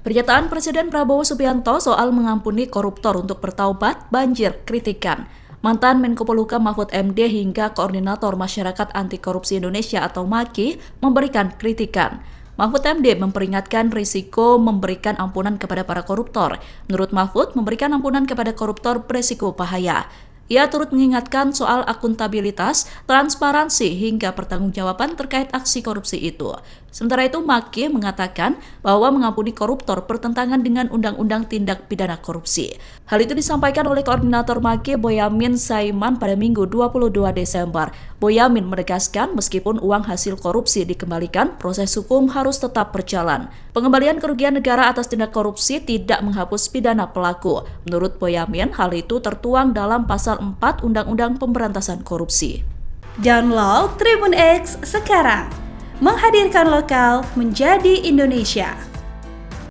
Pernyataan Presiden Prabowo Subianto soal mengampuni koruptor untuk bertaubat banjir kritikan. Mantan Menko Polhukam Mahfud MD hingga Koordinator Masyarakat Anti Korupsi Indonesia atau MAKI memberikan kritikan. Mahfud MD memperingatkan risiko memberikan ampunan kepada para koruptor. Menurut Mahfud, memberikan ampunan kepada koruptor berisiko bahaya. Ia turut mengingatkan soal akuntabilitas, transparansi, hingga pertanggungjawaban terkait aksi korupsi itu. Sementara itu, MAKI mengatakan bahwa mengampuni koruptor bertentangan dengan Undang-Undang Tindak Pidana Korupsi. Hal itu disampaikan oleh Koordinator MAKI Boyamin Saiman pada Minggu 22 Desember. Boyamin menegaskan meskipun uang hasil korupsi dikembalikan, proses hukum harus tetap berjalan. Pengembalian kerugian negara atas tindak korupsi tidak menghapus pidana pelaku. Menurut Boyamin, hal itu tertuang dalam Pasal 4 Undang-Undang Pemberantasan Korupsi. Download Tribun X sekarang, menghadirkan lokal menjadi Indonesia.